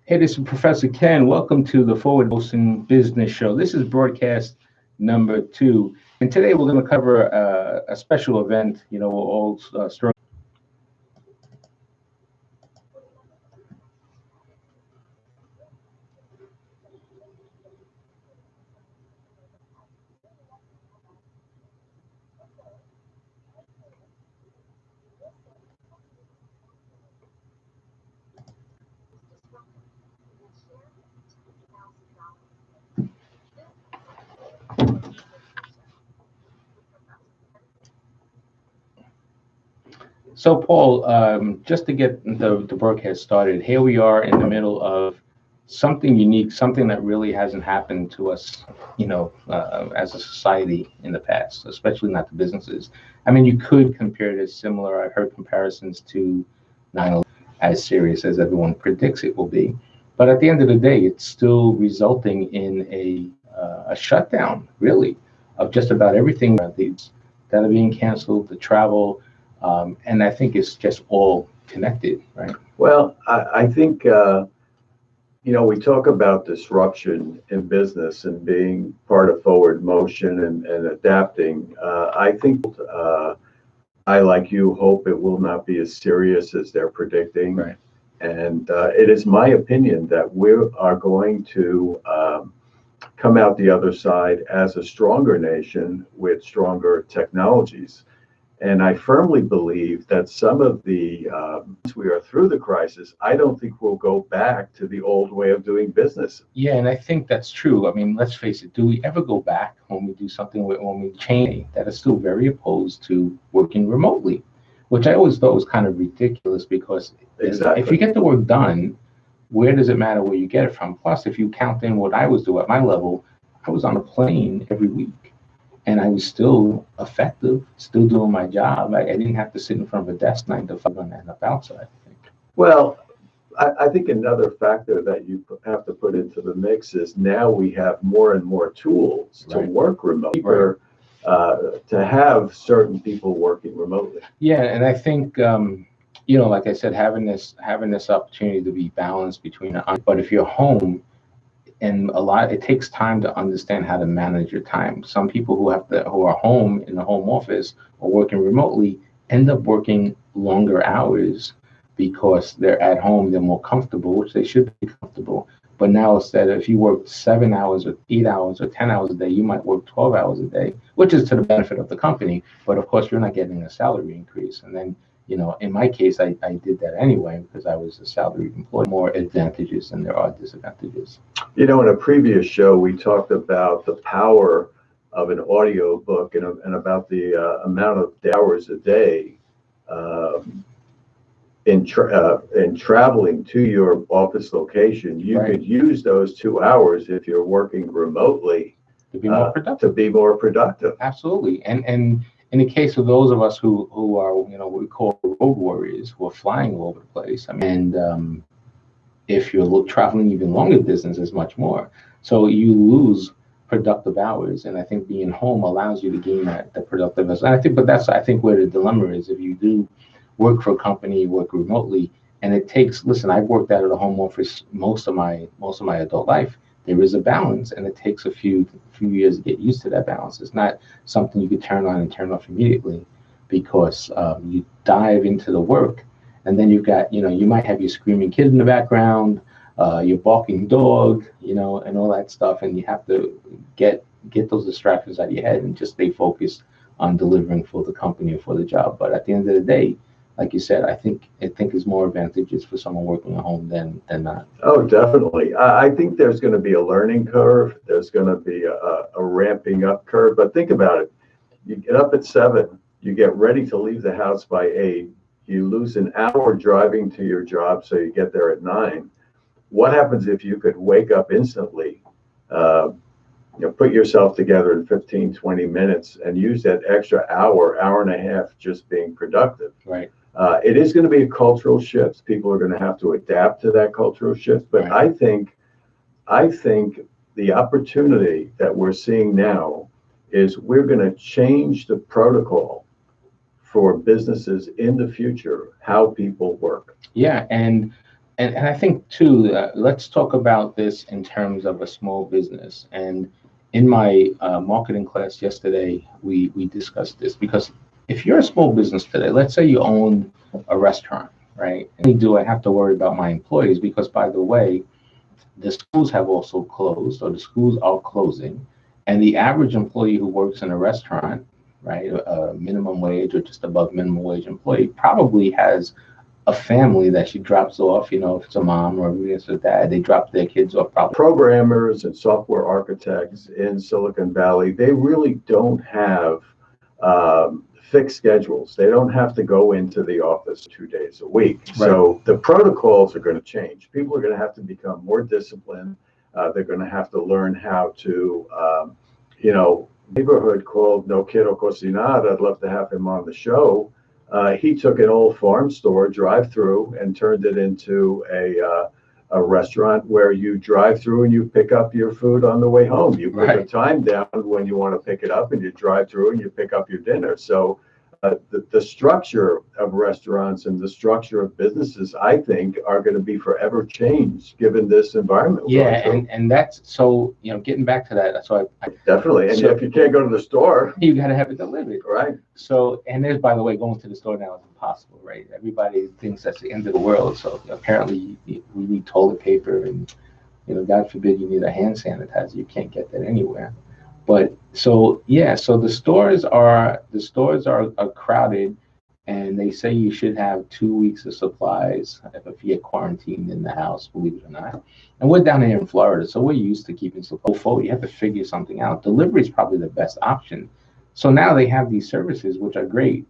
Hey, this is Professor Ken. Welcome to the Forward Motion Business Show. This is broadcast number 2, and today we're going to cover a special event. We're all struggling. So, Paul, just to get the broadcast started, here we are in the middle of something unique, something that really hasn't happened to us, as a society in the past, especially not the businesses. I mean, you could compare it as similar. I've heard comparisons to 9/11, as serious as everyone predicts it will be. But at the end of the day, it's still resulting in a shutdown, really, of just about everything that are being canceled, the travel, and I think it's just all connected, right? Well, I think, we talk about disruption in business and being part of forward motion and adapting. I think I, like you, hope it will not be as serious as they're predicting. Right. And it is my opinion that we are going to come out the other side as a stronger nation with stronger technologies. And I firmly believe that some of the, we are through the crisis, I don't think we'll go back to the old way of doing business. Yeah, and I think that's true. I mean, let's face it, do we ever go back when we do something, when we change that is still very opposed to working remotely, which I always thought was kind of ridiculous because if you get the work done, where does it matter where you get it from? Plus, if you count in what I was doing at my level, I was on a plane every week. And I was still effective, still doing my job. I didn't have to sit in front of a desk 9 to 5 and end up outside. I think. Well, I think another factor that you have to put into the mix is now we have more and more tools to work remotely, or to have certain people working remotely. Yeah, and I think like I said, having this opportunity to be balanced between. But if you're home, and it takes time to understand how to manage your time. Some people who are home in the home office or working remotely end up working longer hours because they're at home, they're more comfortable, which they should be comfortable. But now instead, if you work 7 hours or 8 hours or 10 hours a day, you might work 12 hours a day, which is to the benefit of the company. But of course, you're not getting a salary increase. And then, in my case, I did that anyway because I was a salaried employee. More advantages than there are disadvantages. In a previous show, we talked about the power of an audio book and about the amount of hours a day in traveling to your office location. You could use those 2 hours if you're working remotely to be more productive. Absolutely, and in the case of those of us who are what we call road warriors, who are flying all over the place. I mean, and if you're traveling even longer distances, much more. So you lose productive hours, and I think being home allows you to gain the productive hours. And I think where the dilemma is. If you do work for a company, work remotely, and it takes. Listen, I've worked out of the home office most of my adult life. There is a balance, and it takes a few years to get used to that balance. It's not something you could turn on and turn off immediately, because you dive into the work. And then you've got, you might have your screaming kid in the background, your barking dog, and all that stuff. And you have to get those distractions out of your head and just stay focused on delivering for the company or for the job. But at the end of the day, like you said, I think there's more advantages for someone working at home than not. Oh, definitely. I think there's going to be a learning curve. There's going to be a ramping up curve. But think about it. You get up at 7, you get ready to leave the house by 8. You lose an hour driving to your job, so you get there at 9. What happens if you could wake up instantly, put yourself together in 15, 20 minutes and use that extra hour and a half just being productive? Right. It is going to be a cultural shift. People are going to have to adapt to that cultural shift. But I think the opportunity that we're seeing now is we're going to change the protocol for businesses in the future, how people work. Yeah, and and I think too, let's talk about this in terms of a small business. And in my marketing class yesterday, we discussed this because if you're a small business today, let's say you own a restaurant, right? And do I have to worry about my employees? Because by the way, the schools have also closed, or the schools are closing, and the average employee who works in a restaurant, right, minimum wage or just above minimum wage employee, probably has a family that she drops off. If it's a mom or if it's a dad, they drop their kids off. Probably Programmers and software architects in Silicon Valley, they really don't have fixed schedules. They don't have to go into the office 2 days a week. Right. So the protocols are going to change. People are going to have to become more disciplined. They're going to have to learn how to, neighborhood called No Quiero Cocinar. I'd love to have him on the show. He took an old farm store drive-through and turned it into a restaurant where you drive through and you pick up your food on the way home. You put the time down when you want to pick it up, and you drive through and you pick up your dinner. So the structure of restaurants and the structure of businesses, I think, are going to be forever changed given this environment. Yeah, and that's so, getting back to that. So I definitely. And if you can't go to the store, you got to have it delivered. Right. So, and there's, by the way, going to the store now is impossible, right? Everybody thinks that's the end of the world. So apparently we need toilet paper, and, God forbid you need a hand sanitizer. You can't get that anywhere. But so the stores are crowded, and they say you should have 2 weeks of supplies if you get quarantined in the house, believe it or not. And we're down here in Florida, so we're used to keeping supplies full. You have to figure something out. Delivery is probably the best option. So now they have these services, which are great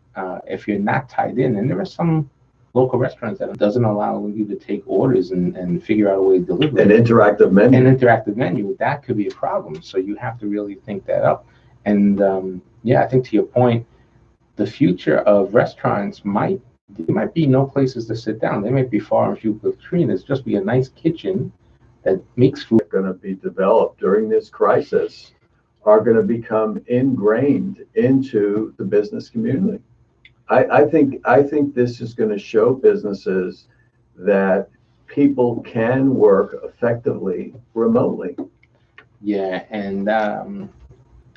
if you're not tied in. And there are some local restaurants that doesn't allow you to take orders and figure out a way to deliver. An interactive menu. That could be a problem. So you have to really think that up. And I think to your point, the future of restaurants might be no places to sit down. They might be far and few between. It's just be a nice kitchen that makes food. Going to be developed during this crisis are going to become ingrained into the business community. I think this is going to show businesses that people can work effectively remotely. Yeah, and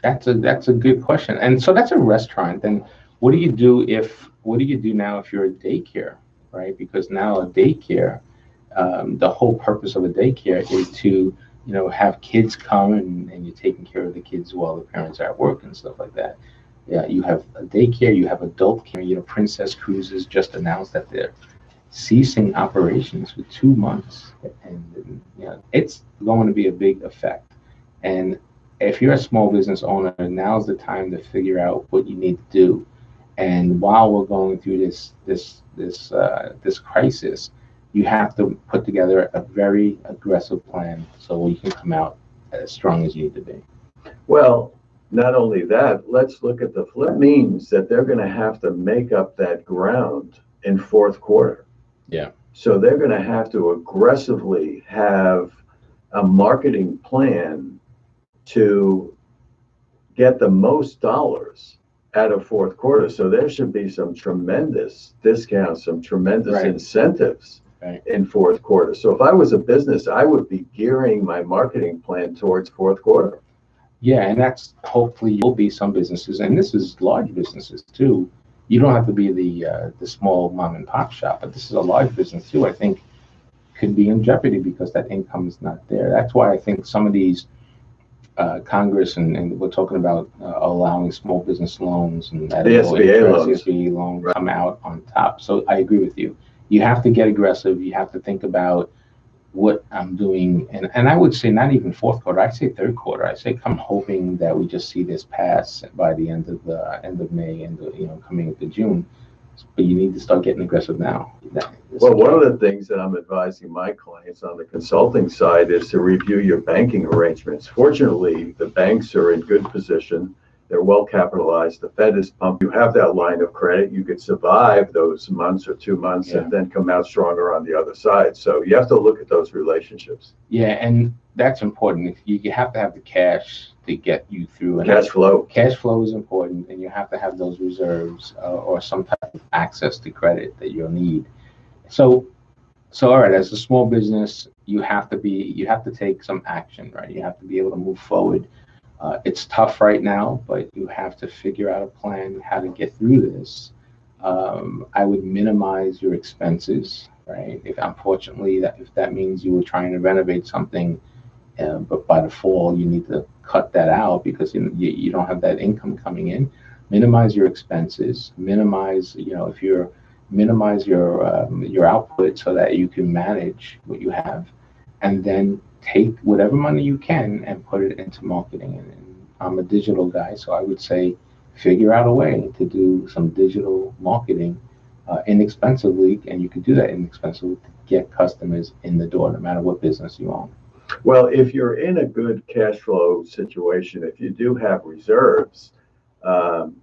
that's a good question. And so that's a restaurant. Then what do you do now if you're a daycare, right? Because now a daycare, the whole purpose of a daycare is to have kids come and you're taking care of the kids while the parents are at work and stuff like that. Yeah, you have a daycare, you have adult care. Princess Cruises just announced that they're ceasing operations for 2 months, and it's going to be a big effect. And if you're a small business owner, now's the time to figure out what you need to do. And while we're going through this crisis, you have to put together a very aggressive plan so you can come out as strong as you need to be. Well, not only that, let's look at the flip. It means that they're going to have to make up that ground in fourth quarter. Yeah. So they're going to have to aggressively have a marketing plan to get the most dollars out of fourth quarter. So there should be some tremendous discounts, some tremendous incentives in fourth quarter. So if I was a business, I would be gearing my marketing plan towards fourth quarter. Yeah, and that's hopefully will be some businesses, and this is large businesses too. You don't have to be the small mom and pop shop, but this is a large business too. I think could be in jeopardy because that income is not there. That's why I think some of these Congress and we're talking about allowing small business loans and that the SBA loans come out on top. So I agree with you. You have to get aggressive. You have to think about what I'm doing, and I would say not even fourth quarter. I say third quarter. I say I'm hoping that we just see this pass by the end of May and coming into June. But you need to start getting aggressive now. Well, one of the things that I'm advising my clients on the consulting side is to review your banking arrangements. Fortunately, the banks are in good position. They're well capitalized. The Fed is pumped. You have that line of credit. You could survive those months or 2 months and then come out stronger on the other side. So you have to look at those relationships. Yeah, and that's important. You have to have the cash to get you through. And cash flow. Cash flow is important, and you have to have those reserves or some type of access to credit that you'll need. So So, all right, as a small business, you have to take some action, right? You have to be able to move forward. It's tough right now, but you have to figure out a plan how to get through this. I would minimize your expenses, right? If unfortunately if that means you were trying to renovate something, but by the fall you need to cut that out because you don't have that income coming in. Minimize your expenses. Minimize, if you're minimize your output so that you can manage what you have, and then take whatever money you can and put it into marketing. And I'm a digital guy, so I would say figure out a way to do some digital marketing inexpensively, and you can do that inexpensively to get customers in the door, no matter what business you own. Well, if you're in a good cash flow situation, if you do have reserves, um,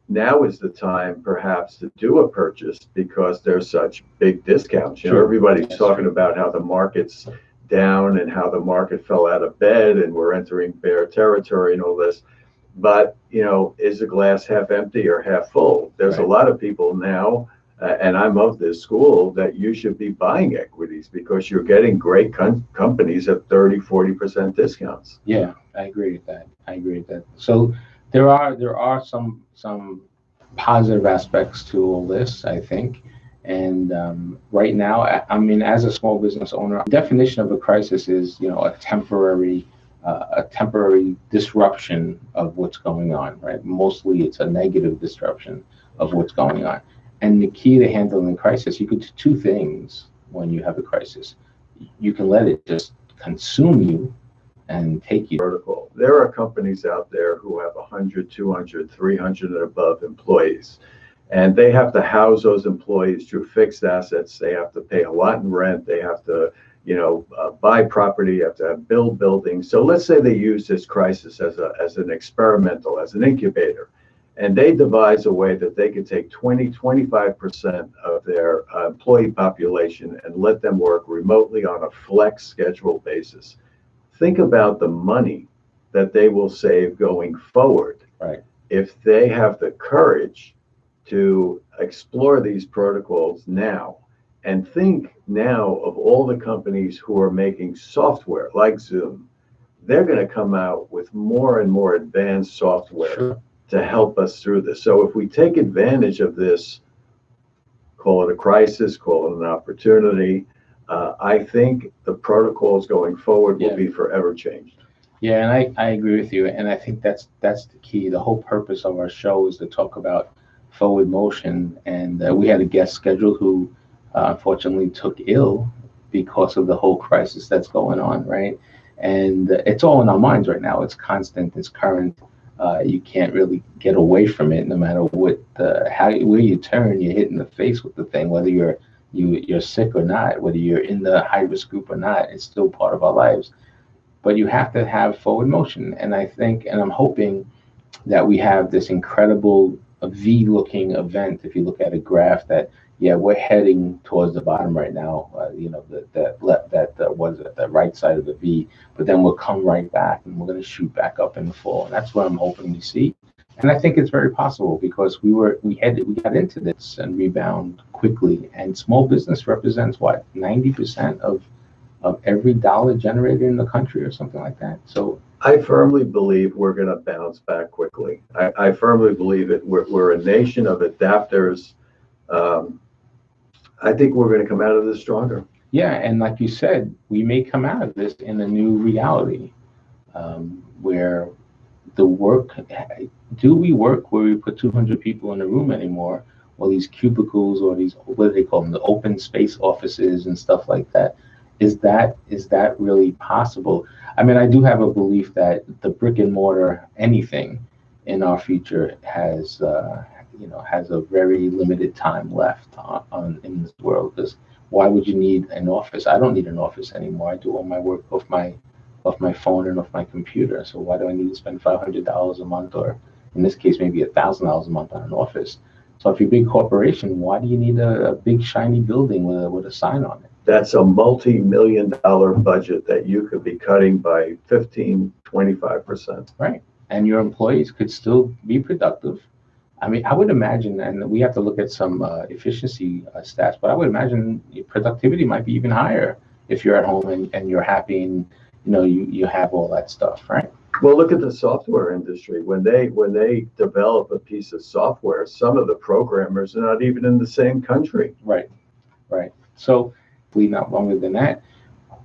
now is the time perhaps to do a purchase because there's such big discounts. You know, Sure. everybody's That's talking true. about how the market's down and how the market fell out of bed and we're entering bear territory and all this. But, is the glass half empty or half full? There's a Right. lot of people now, and I'm of this school, that you should be buying equities because you're getting great companies at 30, 40% discounts. Yeah, I agree with that. I agree with that. So there are some positive aspects to all this, I think. And right now, I mean, as a small business owner, the definition of a crisis is, a temporary disruption of what's going on, right? Mostly, it's a negative disruption of what's going on. And the key to handling a crisis, you could do two things when you have a crisis. You can let it just consume you and take you. Vertical. There are companies out there who have 100, 200, 300 and above employees, and they have to house those employees through fixed assets. They have to pay a lot in rent. They have to, buy property. You have to build buildings. So let's say they use this crisis as an experimental, as an incubator, and they devise a way that they could take 20, 25% of their employee population and let them work remotely on a flex schedule basis. Think about the money that they will save going forward Right. if they have the courage to explore these protocols now. And think now of all the companies who are making software like Zoom. They're going to come out with more and more advanced software Sure. to help us through this. So if we take advantage of this, call it a crisis, call it an opportunity, I think the protocols going forward will Yeah. be forever changed. Yeah, and I agree with you, and I think that's the key. The whole purpose of our show is to talk about forward motion, and we had a guest scheduled who unfortunately took ill because of the whole crisis that's going on, right? And it's all in our minds right now. It's constant, it's current. You can't really get away from it, no matter where you turn, you're hit in the face with the thing, whether you're sick or not, whether you're in the high risk group or not. It's still part of our lives, but you have to have forward motion. And I think, and I'm hoping that we have this incredible V-looking event. If you look at a graph, that yeah, we're heading towards the bottom right now. That was it, the right side of the V, but then we'll come right back and we're going to shoot back up in the fall. And that's what I'm hoping we see. And I think it's very possible because we got into this and rebound quickly. And small business represents what, 90% of every dollar generated in the country or something like that. So I firmly believe we're going to bounce back quickly. I firmly believe it. We're a nation of adapters. I think we're going to come out of this stronger. yeah, and like you said, we may come out of this in a new reality, where the work, do we work where we put 200 people in a room anymore, or these cubicles, or these, what do they call them, the open space offices and stuff like that? Is that really possible? I mean, I do have a belief that the brick and mortar anything in our future has a very limited time left in this world. Because why would you need an office? I don't need an office anymore. I do all my work off my phone and off my computer. So why do I need to spend $500 a month, or in this case maybe $1,000 a month on an office? So if you're a big corporation, why do you need a big shiny building with a sign on it? That's a multi-million-dollar budget that you could be cutting by 15, 25%. Right. And your employees could still be productive. I mean, I would imagine, and we have to look at some efficiency stats, but I would imagine your productivity might be even higher if you're at home and you're happy and you have all that stuff, right? Well, look at the software industry. When they develop a piece of software, some of the programmers are not even in the same country. Right, right. So we not longer than that.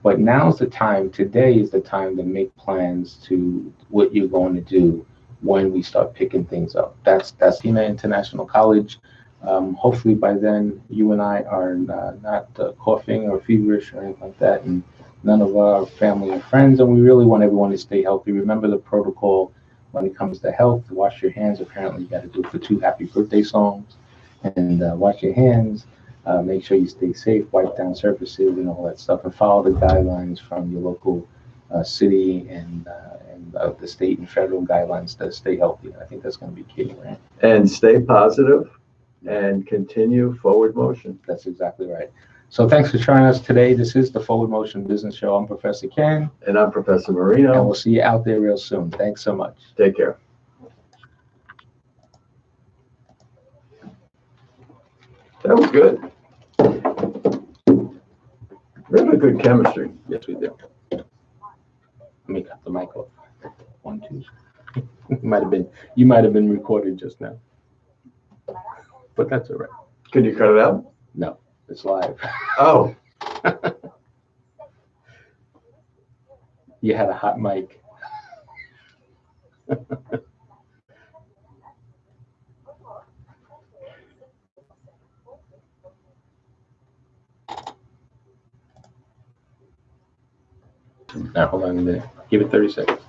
But now's the time, today is the time to make plans to what you're going to do when we start picking things up. That's Pasadena International College. Hopefully by then you and I are not coughing or feverish or anything like that, and none of our family and friends. And we really want everyone to stay healthy. Remember the protocol when it comes to health. Wash your hands. Apparently, you got to do it for 2 happy birthday songs, and wash your hands. Make sure you stay safe, wipe down surfaces and all that stuff, and follow the guidelines from your local city and the state and federal guidelines to stay healthy. I think that's going to be key, right? And stay positive and continue forward motion. That's exactly right. So thanks for joining us today. This is the Forward Motion Business Show. I'm Professor Ken. And I'm Professor And Marino. we'll see you out there real soon. Thanks so much. Take care. That was good. We have a good chemistry. Yes, we do. Let me cut the mic off. 1, 2. You might have been recorded just now. But that's all right. Can you cut it out? No, it's live. Oh. You had a hot mic. Now, hold on a minute. Give it 30 seconds.